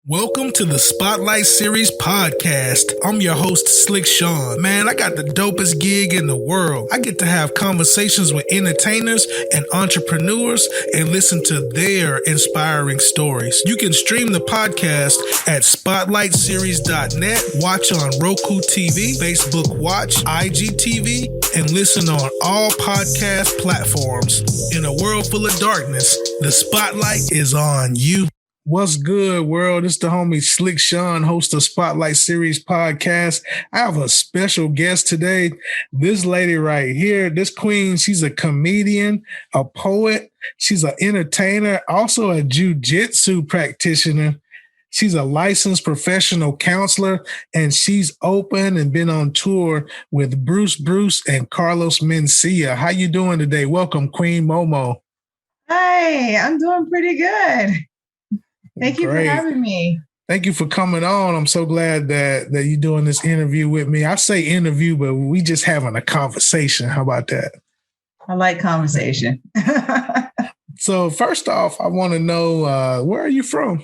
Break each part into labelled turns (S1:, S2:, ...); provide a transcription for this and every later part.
S1: Welcome to the Spotlight Series podcast. I'm your host, Slick Sean. Man, I got the dopest gig in the world. I get to have conversations with entertainers and entrepreneurs and listen to their inspiring stories. You can stream the podcast at spotlightseries.net, watch on Roku TV, Facebook Watch, IGTV, and listen on all podcast platforms. In a world full of darkness, the spotlight is on you. What's good, world? It's the homie Slick Sean, host of Spotlight Series podcast. I have a special guest today. This lady right here, this queen, she's a comedian, a poet. She's an entertainer, also a Jujitsu practitioner. She's a licensed professional counselor, and she's open and been on tour with Bruce and Carlos Mencia. How you doing today? Welcome, Queen Momo.
S2: Hi, I'm doing pretty good. Thank you for having me.
S1: Thank you for coming on. I'm so glad that you're doing this interview with me. I say interview, but we just having a conversation. How about that?
S2: I like conversation.
S1: So first off, I want to know, where are you from?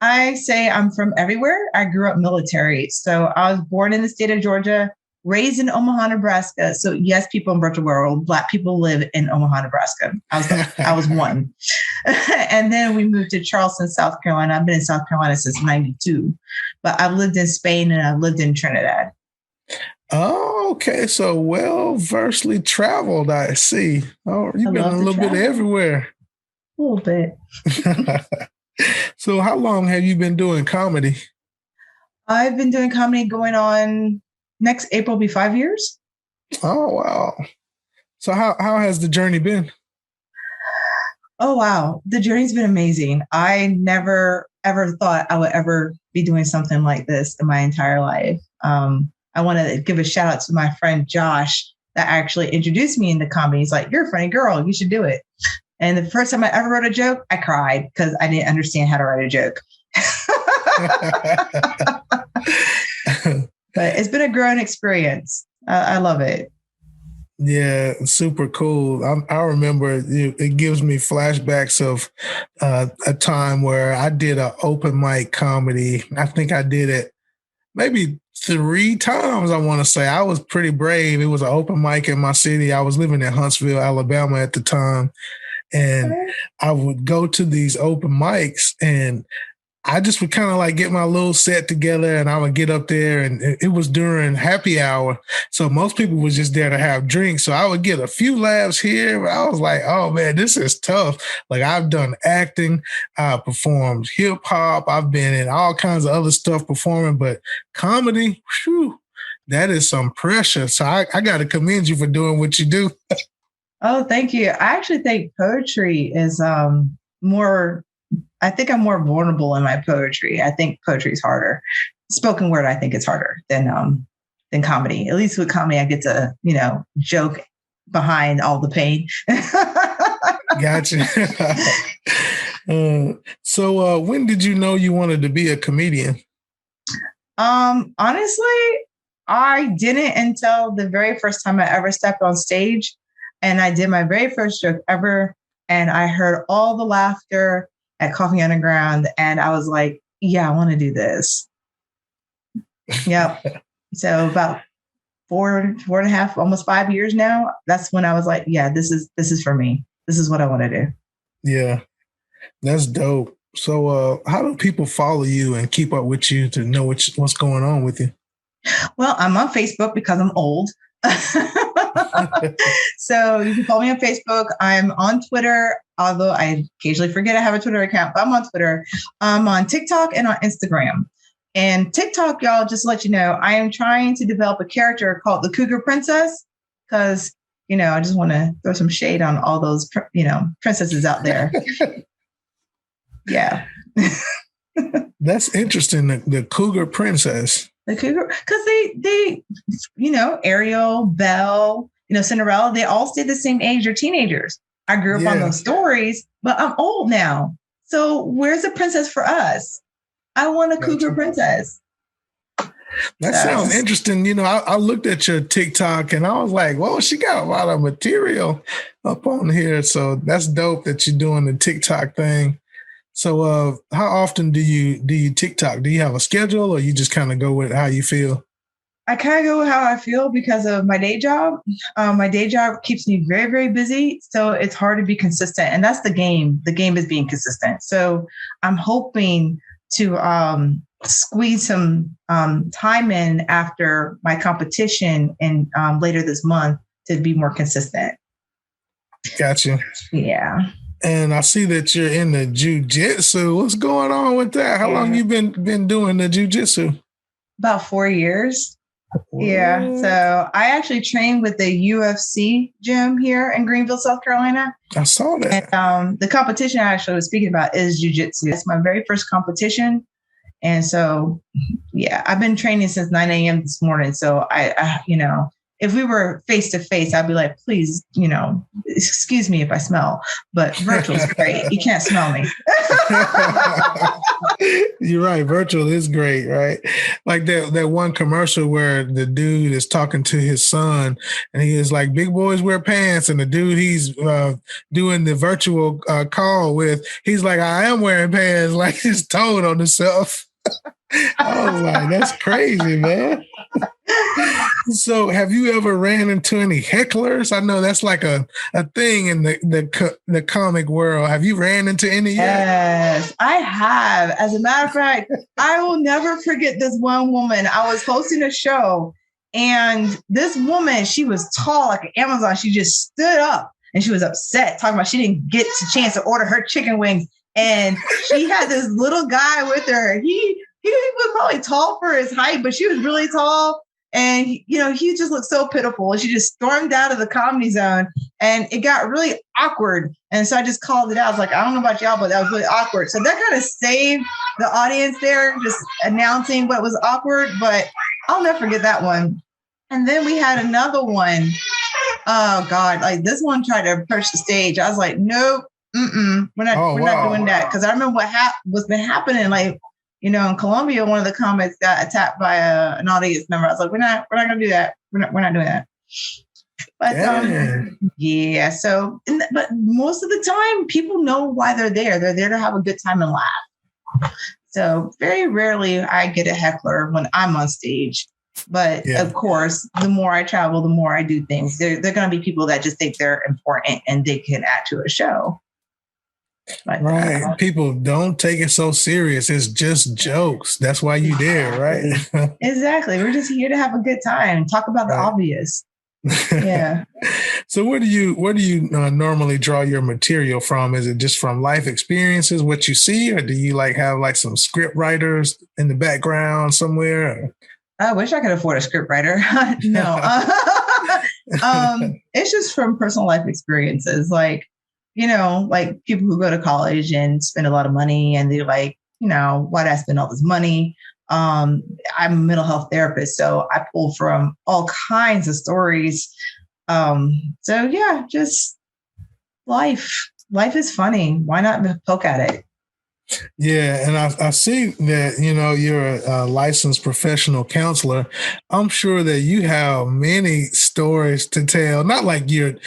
S2: I say I'm from everywhere. I grew up military. So I was born in the state of Georgia, raised in Omaha, Nebraska. So yes, people in virtual world, Black people live in Omaha, Nebraska. I was one. And then we moved to Charleston, South Carolina. I've been in South Carolina since 92, but I've lived in Spain and I've lived in Trinidad.
S1: Oh, okay. So well-versely traveled, I see. Oh, you've been a little bit everywhere.
S2: A little bit.
S1: So how long have you been doing comedy?
S2: I've been doing comedy going on next April will be 5 years.
S1: Oh, wow. So how has the journey been?
S2: Oh, wow. The journey's been amazing. I never, ever thought I would ever be doing something like this in my entire life. I want to give a shout out to my friend Josh that actually introduced me into comedy. He's like, you're a funny girl. You should do it. And the first time I ever wrote a joke, I cried because I didn't understand how to write a joke. But it's been a growing experience. I love it.
S1: Yeah, super cool. I remember it gives me flashbacks of a time where I did an open mic comedy. I think I did it maybe 3 times, I want to say. I was pretty brave. It was an open mic in my city. I was living in Huntsville, Alabama at the time. And I would go to these open mics and I just would kind of like get my little set together and I would get up there and it was during happy hour. So most people was just there to have drinks. So I would get a few laughs here. But I was like, oh man, this is tough. Like I've done acting, I performed hip hop. I've been in all kinds of other stuff performing, but comedy, whew, that is some pressure. So I got to commend you for doing what you do.
S2: Oh, thank you. I actually think poetry is I think I'm more vulnerable in my poetry. I think poetry is harder. Spoken word, I think it's harder than comedy. At least with comedy, I get to, joke behind all the pain.
S1: Gotcha. So when did you know you wanted to be a comedian?
S2: Honestly, I didn't until the very first time I ever stepped on stage and I did my very first joke ever. And I heard all the laughter at Coffee Underground. And I was like, yeah, I want to do this. Yep. So about 4.5, almost 5 years now. That's when I was like, yeah, this is for me. This is what I want to do.
S1: Yeah, that's dope. So how do people follow you and keep up with you to know what's going on with you?
S2: Well, I'm on Facebook because I'm old. So you can follow me on Facebook. I'm on Twitter, although I occasionally forget I have a Twitter account, but I'm on Twitter. I'm on TikTok and on Instagram. And TikTok, y'all, just to let you know, I am trying to develop a character called the Cougar Princess because, I just want to throw some shade on all those, princesses out there. Yeah.
S1: That's interesting. The Cougar Princess.
S2: The Cougar, because they, Ariel, Belle, Cinderella, they all stay the same age. They're teenagers. I grew up on those stories, but I'm old now. So where's the princess for us? I want a Cougar Princess.
S1: That sounds interesting. I looked at your TikTok and I was like, well, she got a lot of material up on here. So that's dope that you're doing the TikTok thing. So how often do you TikTok? Do you have a schedule or you just kind of go with how you feel?
S2: I kind of go how I feel because of my day job. My day job keeps me very, very busy. So it's hard to be consistent. And that's the game. The game is being consistent. So I'm hoping to squeeze some time in after my competition and later this month to be more consistent.
S1: Gotcha.
S2: Yeah.
S1: And I see that you're in the jujitsu. What's going on with that? How long you been doing the jujitsu?
S2: About 4 years. What? Yeah. So I actually trained with the UFC gym here in Greenville, South Carolina.
S1: I saw that.
S2: And the competition I actually was speaking about is jujitsu. It's my very first competition. And so, yeah, I've been training since 9 a.m. this morning. So I if we were face to face, I'd be like, please, excuse me if I smell, but virtual is great. You can't smell me.
S1: You're right. Virtual is great, right? Like that one commercial where the dude is talking to his son and he is like, big boys wear pants. And the dude he's doing the virtual call with, he's like, I am wearing pants, like his tone on himself. I was like, that's crazy, man. So have you ever ran into any hecklers? I know that's like a thing in the comic world. Have you ran into any yet?
S2: Yes, I have. As a matter of fact, I will never forget this one woman. I was hosting a show and this woman, she was tall like an Amazon. She just stood up and she was upset, talking about she didn't get a chance to order her chicken wings. And she had this little guy with her. He was probably tall for his height, but she was really tall. And, he just looked so pitiful. She just stormed out of the Comedy Zone and it got really awkward. And so I just called it out. I was like, I don't know about y'all, but that was really awkward. So that kind of saved the audience there, just announcing what was awkward. But I'll never forget that one. And then we had another one. Oh, God, like this one tried to approach the stage. I was like, nope, we're not doing that. Because I remember what's been happening. Like, in Colombia, one of the comics got attacked by an audience member. I was like, we're not going to do that. We're not doing that. But yeah. So, but most of the time, people know why they're there. They're there to have a good time and laugh. So very rarely I get a heckler when I'm on stage. But of course, the more I travel, the more I do things. They're going to be people that just think they're important and they can add to a show. But,
S1: right. People don't take it so serious. It's just jokes. That's why you're there, right?
S2: Exactly. We're just here to have a good time, talk about the obvious. Yeah.
S1: So where do you normally draw your material from? Is it just from life experiences, what you see, or do you have some script writers in the background somewhere?
S2: I wish I could afford a script writer. No. It's just from personal life experiences. Like people who go to college and spend a lot of money and they're like, why did I spend all this money? I'm a mental health therapist, so I pull from all kinds of stories. So yeah, just life. Life is funny. Why not poke at it?
S1: Yeah, and I see that you're a licensed professional counselor. I'm sure that you have many stories to tell. Not like you're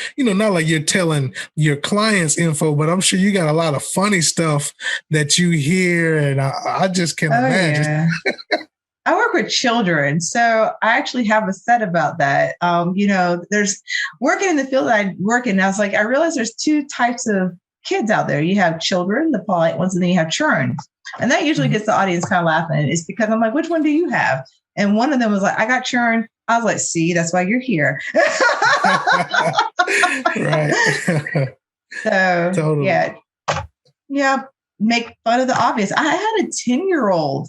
S1: telling your clients info, but I'm sure you got a lot of funny stuff that you hear, and I just can't imagine.
S2: Yeah. I work with children, so I actually have a set about that. There's working in the field that I work in. I was like, I realized there's two types of kids out there. You have children, the polite ones, and then you have churn. And that usually gets the audience kind of laughing. It's because I'm like, which one do you have? And one of them was like, I got churn. I was like, see, that's why you're here.
S1: Right.
S2: So
S1: totally.
S2: Yeah. Make fun of the obvious. I had a 10-year-old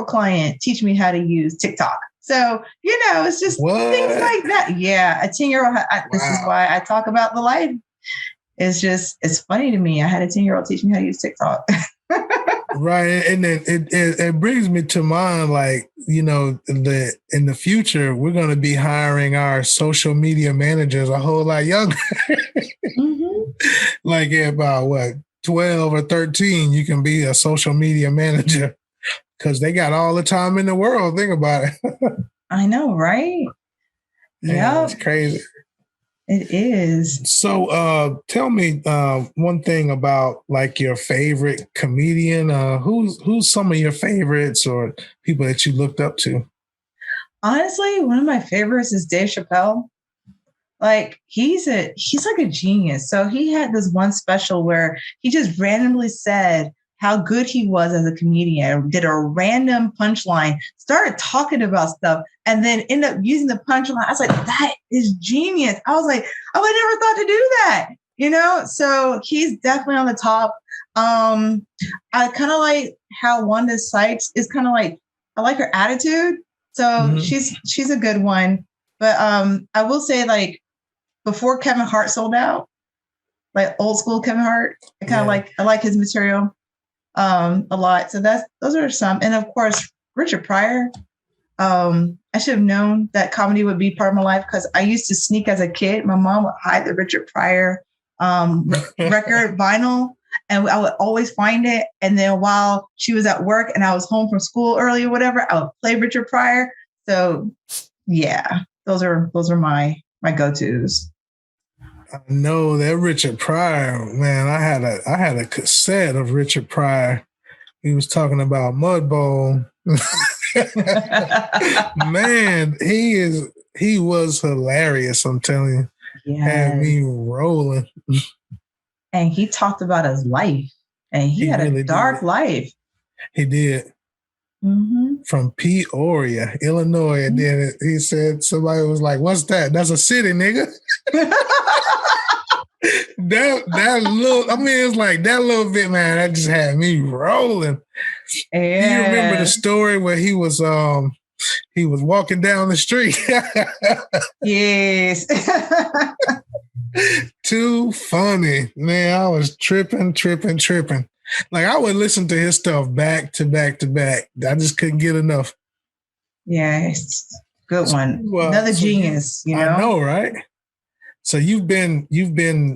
S2: client teach me how to use TikTok. So, it's just things like that. Yeah. A 10-year-old. This is why I talk about the life. It's funny to me. I had a 10-year-old teach me how to use TikTok.
S1: Right. And then it brings me to mind, in the future, we're going to be hiring our social media managers a whole lot younger. Mm-hmm. Like about 12 or 13, you can be a social media manager because they got all the time in the world. Think about it.
S2: I know, right?
S1: Yeah. It's crazy.
S2: It is.
S1: So tell me one thing about like your favorite comedian. Who's some of your favorites or people that you looked up to?
S2: Honestly, one of my favorites is Dave Chappelle. Like he's like a genius. So he had this one special where he just randomly said how good he was as a comedian, did a random punchline, started talking about stuff, and then ended up using the punchline. I was like, that is genius. I was like, oh, I never thought to do that. So he's definitely on the top. I kind of like how Wanda Sykes is kind of like, I like her attitude. So she's a good one. But I will say, like, before Kevin Hart sold out, like old school Kevin Hart, I like his material a lot. So those are some. And of course, Richard Pryor. I should have known that comedy would be part of my life because I used to sneak as a kid. My mom would hide the Richard Pryor record vinyl, and I would always find it. And then while she was at work and I was home from school early or whatever, I would play Richard Pryor. So yeah, those are my go-tos.
S1: I know that Richard Pryor, man. I had a cassette of Richard Pryor. He was talking about Mudbone. Man, he was hilarious. I'm telling you, had me rolling.
S2: And he talked about his life, and he had really a dark life.
S1: He did. Mm-hmm. From Peoria, Illinois, and then he said somebody was like, "What's that? That's a city, nigga." that little, I mean, it's like that little bit, man. That just had me rolling. Yeah. Do you remember the story where he was walking down the street?
S2: Yes.
S1: Too funny, man. I was tripping. Like I would listen to his stuff back to back. I just couldn't get enough.
S2: Yes, good one. Another genius.
S1: I know, right? So you've been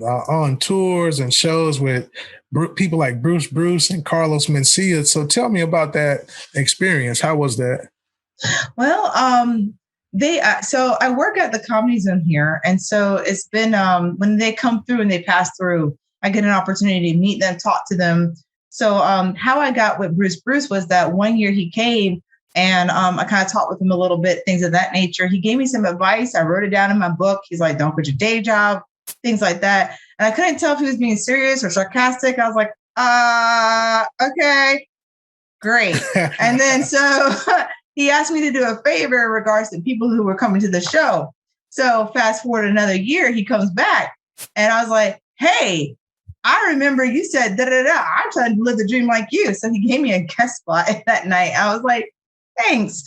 S1: on tours and shows with people like Bruce and Carlos Mencia. So tell me about that experience. How was that?
S2: Well, so I work at the Comedy Zone here, and so it's been when they come through and they pass through, I get an opportunity to meet them, talk to them. So how I got with Bruce was that one year he came and I kind of talked with him a little bit, things of that nature. He gave me some advice. I wrote it down in my book. He's like, don't quit your day job, things like that. And I couldn't tell if he was being serious or sarcastic. I was like, okay, great. And then so he asked me to do a favor in regards to people who were coming to the show. So fast forward another year, he comes back and I was like, hey, I remember you said da-da-da. I'm trying to live the dream like you. So he gave me a guest spot that night. I was like, thanks.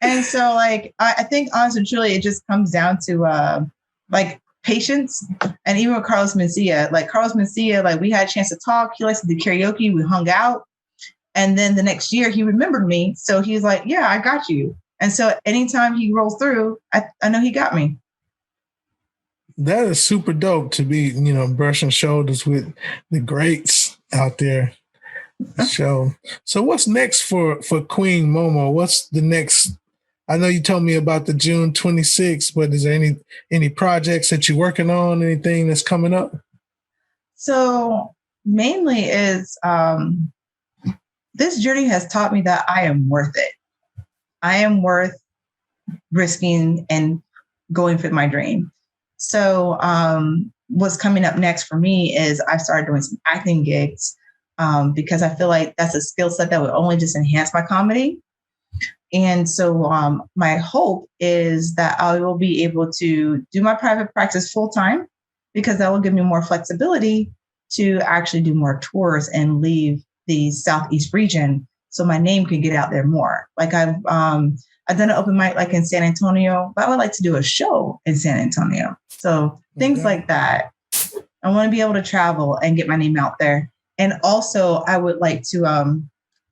S2: And so like, I think honestly and truly, it just comes down to like patience. And even with Carlos Mencia, like we had a chance to talk. He likes to do karaoke. We hung out. And then the next year he remembered me. So he's like, yeah, I got you. And so anytime he rolls through, I know he got me.
S1: That is super dope to be, brushing shoulders with the greats out there. So what's next for Queen Momo? What's the next? I know you told me about the June 26th, but is there any projects that you're working on? Anything that's coming up?
S2: So mainly is this journey has taught me that I am worth it. I am worth risking and going for my dream. So what's coming up next for me is I started doing some acting gigs because I feel like that's a skill set that would only just enhance my comedy. And so my hope is that I will be able to do my private practice full time because that will give me more flexibility to actually do more tours and leave the Southeast region so my name can get out there more. Like I've done an open mic like in San Antonio, but I would like to do a show in San Antonio. So things like that. I want to be able to travel and get my name out there. And also I would like to,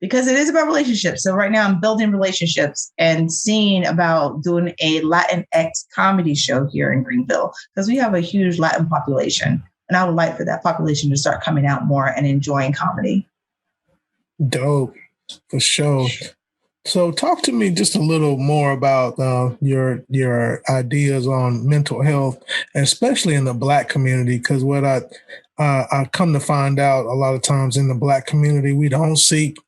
S2: because it is about relationships. So right now I'm building relationships and seeing about doing a Latinx comedy show here in Greenville because we have a huge Latin population. And I would like for that population to start coming out more and enjoying comedy.
S1: Dope, for sure. So, talk to me just a little more about your ideas on mental health, especially in the Black community. Because what I come to find out a lot of times in the Black community, we don't seek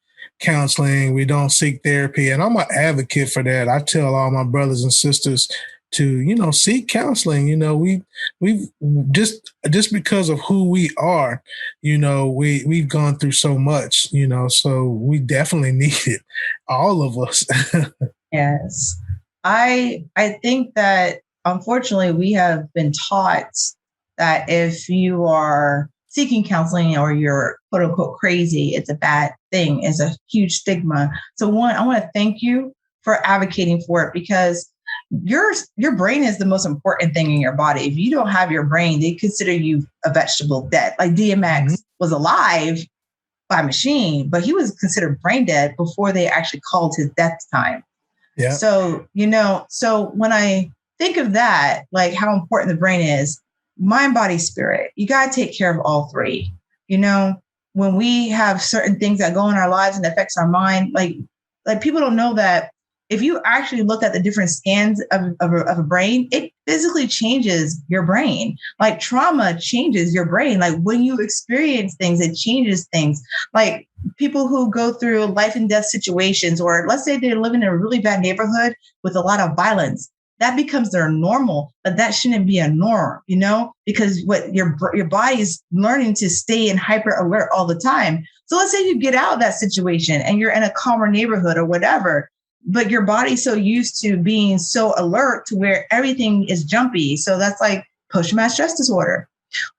S1: counseling, we don't seek therapy, and I'm an advocate for that. I tell all my brothers and sisters to seek counseling. We just because of who we are, we've gone through so much, so we definitely need it, all of us.
S2: Yes. I think that unfortunately we have been taught that if you are seeking counseling or you're quote unquote crazy, it's a bad thing, it's a huge stigma. So one, I want to thank you for advocating for it, because your brain is the most important thing in your body. If you don't have your brain, they consider you a vegetable dead. Like DMX was alive by machine, but he was considered brain dead before they actually called his death time.
S1: Yeah.
S2: So, so when I think of that, like how important the brain is, mind, body, spirit, you got to take care of all three. When we have certain things that go in our lives and affects our mind, like people don't know that if you actually look at the different scans of a brain, it physically changes your brain. Like trauma changes your brain. Like when you experience things, it changes things. Like people who go through life and death situations, or let's say they live in a really bad neighborhood with a lot of violence, that becomes their normal, but that shouldn't be a norm, because what your body's learning to stay in hyper alert all the time. So let's say you get out of that situation and you're in a calmer neighborhood or whatever, but your body's so used to being so alert to where everything is jumpy. So that's like post-traumatic stress disorder.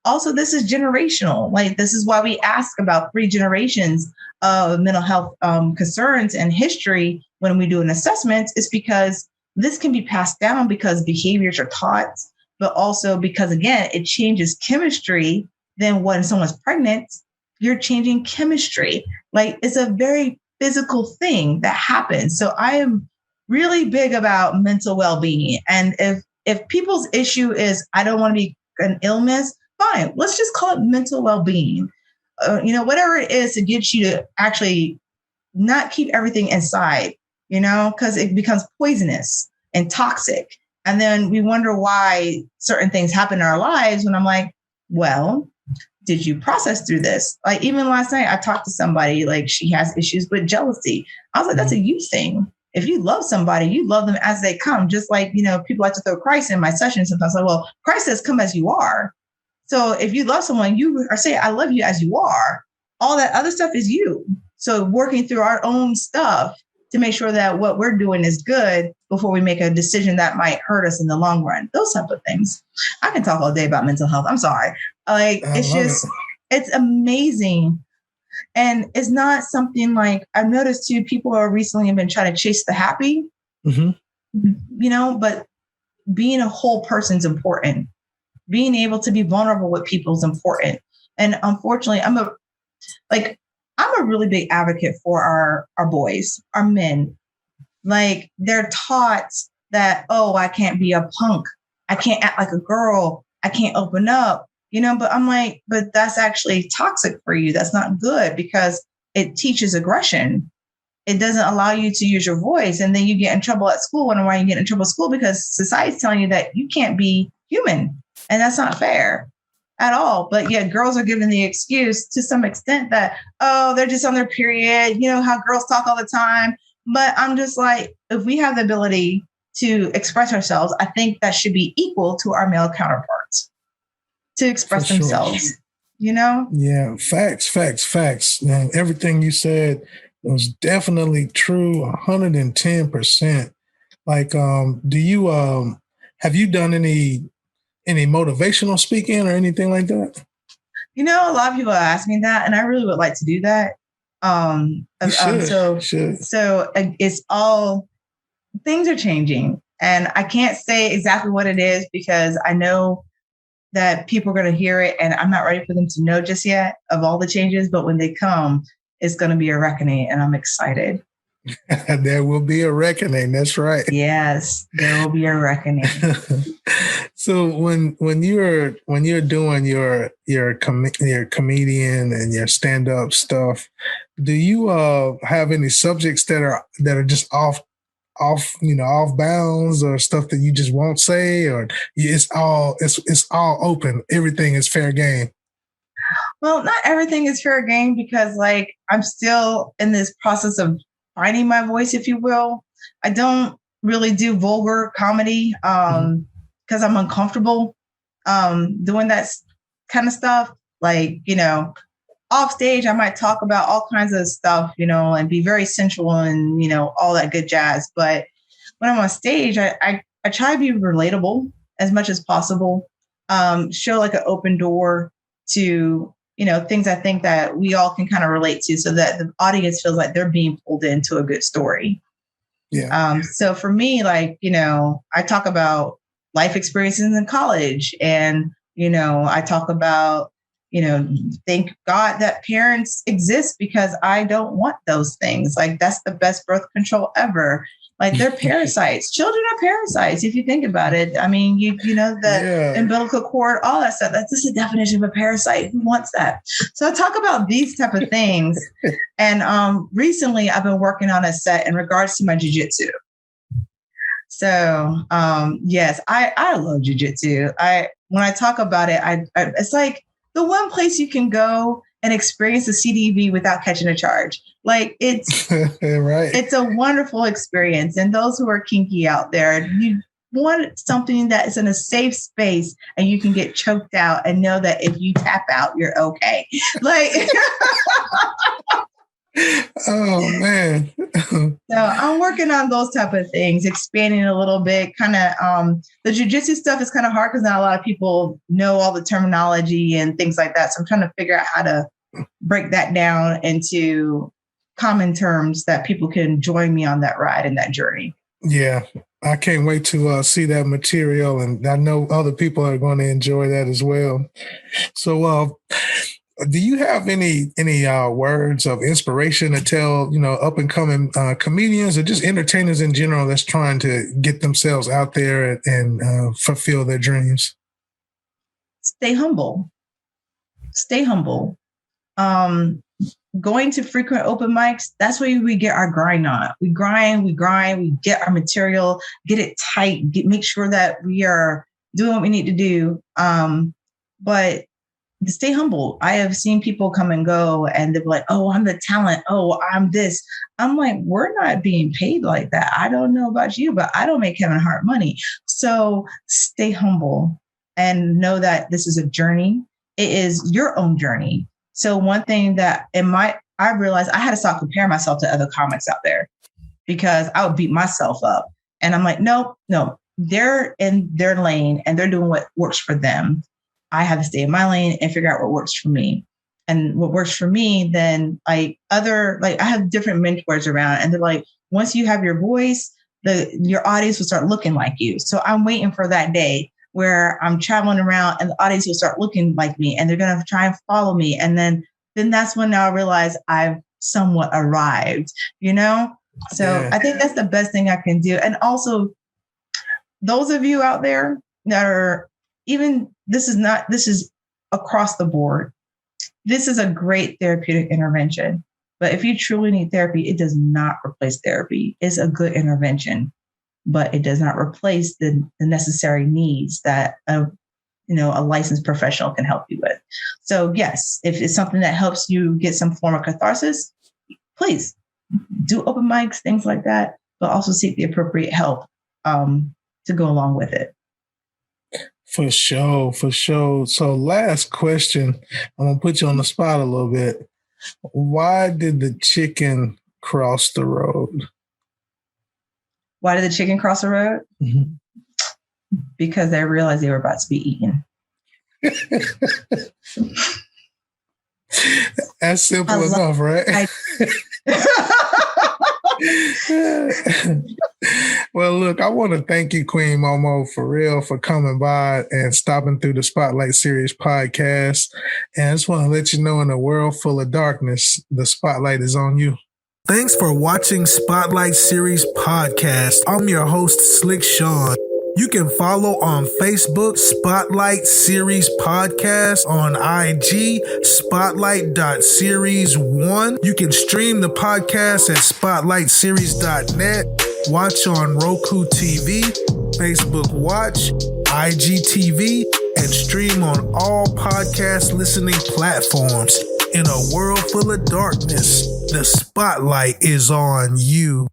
S2: Also, this is generational. Like this is why we ask about 3 generations of mental health concerns and history when we do an assessment, is because this can be passed down because behaviors are taught, but also because, again, it changes chemistry. Then when someone's pregnant, you're changing chemistry. Like it's a very physical thing that happens. So I am really big about mental well-being. And if people's issue is, I don't want to be an illness, fine, let's just call it mental well-being. Whatever it is to get you to actually not keep everything inside, because it becomes poisonous and toxic. And then we wonder why certain things happen in our lives when I'm like, well, did you process through this? Like even last night, I talked to somebody, like she has issues with jealousy. I was like, that's a you thing. If you love somebody, you love them as they come. Just like, people like to throw Christ in my session sometimes. Like, well, Christ says, come as you are. So if you love someone, you are saying, I love you as you are. All that other stuff is you. So working through our own stuff to make sure that what we're doing is good before we make a decision that might hurt us in the long run. Those type of things. I can talk all day about mental health. I'm sorry. Like, it's amazing. And it's not something like I've noticed too, people are recently have been trying to chase the happy, but being a whole person's important. Being able to be vulnerable with people is important. And unfortunately, I'm a really big advocate for our boys, our men. Like they're taught that, oh, I can't be a punk. I can't act like a girl. I can't open up, but I'm like, but that's actually toxic for you. That's not good because it teaches aggression. It doesn't allow you to use your voice. And then you get in trouble at school. And why you get in trouble at school? Because society's telling you that you can't be human. And that's not fair at all. But yet girls are given the excuse to some extent that, oh, they're just on their period. How girls talk all the time. But I'm just like, if we have the ability to express ourselves, I think that should be equal to our male counterparts to express themselves,
S1: Yeah, facts. Man, everything you said was definitely true, 110%. Like, do you, have you done any motivational speaking or anything like that?
S2: A lot of people ask me that, and I really would like to do that. So it's all, things are changing, and I can't say exactly what it is because I know that people are going to hear it, and I'm not ready for them to know just yet of all the changes. But when they come, it's going to be a reckoning, and I'm excited.
S1: There will be a reckoning. That's right.
S2: Yes, there will be a reckoning.
S1: So when you're doing your comedian and your stand up stuff, do you have any subjects that are just off bounds, or stuff that you just won't say, or it's all open, everything is fair game?
S2: Well, not everything is fair game because, like, I'm still in this process of finding my voice, if you will. I don't really do vulgar comedy because I'm uncomfortable doing that kind of stuff. Like, off stage, I might talk about all kinds of stuff, and be very sensual and, all that good jazz. But when I'm on stage, I try to be relatable as much as possible, show like an open door to, things I think that we all can kind of relate to so that the audience feels like they're being pulled into a good story.
S1: Yeah.
S2: So for me, like, I talk about life experiences in college and, I talk about, thank God that parents exist because I don't want those things. Like, that's the best birth control ever. Like, they're parasites. Children are parasites. If you think about it, I mean, the umbilical cord, all that stuff. That's just a definition of a parasite. Who wants that? So I talk about these type of things. And recently, I've been working on a set in regards to my jujitsu. So yes, I love jujitsu. When I talk about it, it's like the one place you can go and experience the CDB without catching a charge. Like, it's
S1: right.
S2: It's a wonderful experience. And those who are kinky out there, you want something that is in a safe space and you can get choked out and know that if you tap out, you're okay. Like,
S1: oh man.
S2: So I'm working on those type of things, expanding a little bit. Kind of the jujitsu stuff is kind of hard because not a lot of people know all the terminology and things like that. So I'm trying to figure out how to break that down into common terms that people can join me on that ride and that journey.
S1: Yeah, I can't wait to see that material, and I know other people are going to enjoy that as well. So, do you have any words of inspiration to tell, up and coming comedians or just entertainers in general that's trying to get themselves out there and fulfill their dreams?
S2: Stay humble. Stay humble. Going to frequent open mics, that's where we get our grind on. We grind, we get our material, get it tight, make sure that we are doing what we need to do. But stay humble. I have seen people come and go and they're like, oh, I'm the talent. Oh, I'm this. I'm like, we're not being paid like that. I don't know about you, but I don't make Kevin Hart money. So stay humble and know that this is a journey. It is your own journey. So one thing that I realized I had to stop comparing myself to other comics out there because I would beat myself up. And I'm like, no, they're in their lane and they're doing what works for them. I have to stay in my lane and figure out what works for me. And what works for me, then I have different mentors around and they're like, once you have your voice, your audience will start looking like you. So I'm waiting for that day where I'm traveling around and the audience will start looking like me and they're going to try and follow me. And then that's when I realize I've somewhat arrived, So yeah. I think that's the best thing I can do. And also those of you out there that are this is across the board. This is a great therapeutic intervention. But if you truly need therapy, it does not replace therapy. It's a good intervention, but it does not replace the necessary needs that a licensed professional can help you with. So yes, if it's something that helps you get some form of catharsis, please do open mics, things like that, but also seek the appropriate help to go along with it.
S1: For sure. So last question, I'm going to put you on the spot a little bit. Why did the chicken cross the road?
S2: Why did the chicken cross the road?
S1: Mm-hmm.
S2: Because they realized they were about to be eaten.
S1: That's simple enough, right? Well, look, I want to thank you, Queen Momo, for real, for coming by and stopping through the Spotlight Series podcast. And I just want to let you know, in a world full of darkness, the spotlight is on you. Thanks for watching Spotlight Series Podcast. I'm your host, Slick Sean. You can follow on Facebook, Spotlight Series Podcast, on IG, spotlight.series1. You can stream the podcast at spotlightseries.net, watch on Roku TV, Facebook Watch, IGTV, and stream on all podcast listening platforms. In a world full of darkness, the spotlight is on you.